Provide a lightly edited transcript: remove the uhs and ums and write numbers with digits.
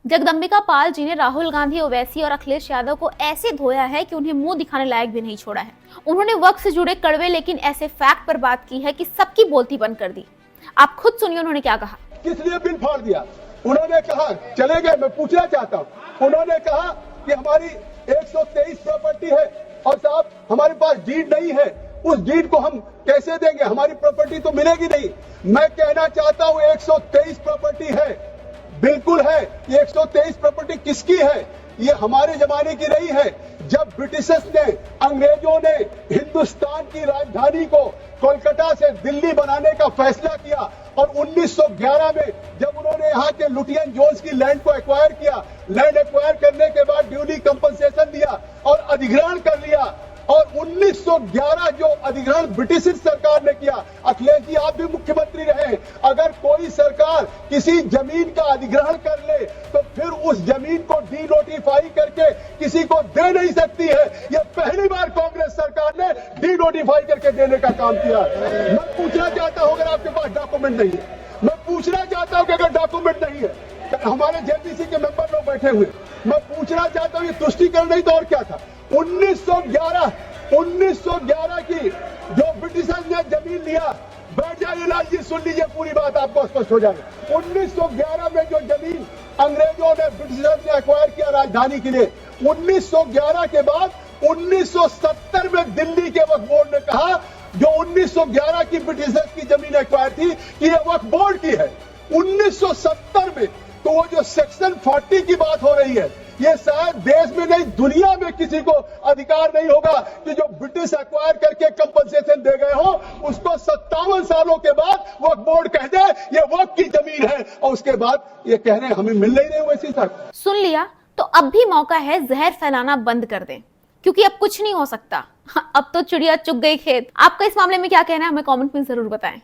जगदंबिका पाल जी ने राहुल गांधी, ओवैसी और अखिलेश यादव को ऐसे धोया है कि उन्हें मुंह दिखाने लायक भी नहीं छोड़ा है। उन्होंने वक्त से जुड़े कड़वे लेकिन ऐसे फैक्ट पर बात की है कि सबकी बोलती बंद कर दी। आप खुद सुनिए उन्होंने क्या कहा। किस लिए बिल फाड़ दिया? उन्होंने कहा चले गए। मैं पूछना चाहता हूँ, उन्होंने कहा कि हमारी 123 प्रॉपर्टी है और साहब हमारे पास डीड नहीं है, उस डीड को हम कैसे देंगे? हमारी प्रॉपर्टी तो मिलेगी नहीं। मैं कहना चाहता हूँ 123 प्रॉपर्टी है, बिल्कुल है। ये 123 प्रॉपर्टी किसकी है? ये हमारे जमाने की नहीं है। जब ब्रिटिशर्स ने, अंग्रेजों ने हिंदुस्तान की राजधानी को कोलकाता से दिल्ली बनाने का फैसला किया और 1911 में जब उन्होंने यहाँ के लुटियन जोन्स की लैंड को एक्वायर किया, लैंड एक्वायर करने के बाद ड्यूली कंपनसेशन दिया और अधिग्रहण कर लिया। और 1911 जो अधिग्रहण ब्रिटिश सरकार ने किया, अखिलेश जी आप भी मुख्यमंत्री रहे, अगर कोई सरकार किसी जमीन का अधिग्रहण कर ले तो फिर उस जमीन को डी नोटिफाई करके किसी को दे नहीं सकती है। यह पहली बार कांग्रेस सरकार ने डी नोटिफाई करके देने का काम किया। मैं पूछना चाहता हूं अगर आपके पास डॉक्यूमेंट नहीं है, मैं पूछना चाहता हूं कि अगर डॉक्यूमेंट नहीं है, हमारे जेपीसी के मेंबर लोग बैठे हुए, मैं पूछना चाहता हूं ये तुष्टिकरण नहीं तो और क्या था? 1911 की जो ब्रिटिशर्स ने जमीन लिया, बैठ जाइए लाल जी, सुन लीजिए पूरी बात, आपको स्पष्ट हो जाएगा। 1911 में जो जमीन अंग्रेजों ने, ब्रिटिशर्स ने एक्वायर किया राजधानी के लिए, 1911 के बाद 1970 में दिल्ली के वक्फ बोर्ड ने कहा जो 1911 की ब्रिटिशर्स की जमीन एक्वायर थी कि ये वक्फ बोर्ड की है। 1970 में तो वो जो सेक्शन 40 की बात हो रही है, ये शायद देश में नहीं दुनिया में किसी को अधिकार नहीं होगा कि जो ब्रिटिश एक्वायर करके कंपनसेशन दे गए हो उसको 57 सालों के बाद वक्फ बोर्ड कह दे ये वक्फ की जमीन है और उसके बाद ये कह रहे हैं हमें मिल नहीं रहे वैसी तक। सुन लिया तो अब भी मौका है जहर फैलाना बंद कर दें, क्योंकि अब कुछ नहीं हो सकता। अब तो चिड़िया चुग गई खेत। आपका इस मामले में क्या कहना है हमें कमेंट में जरूर बताएं।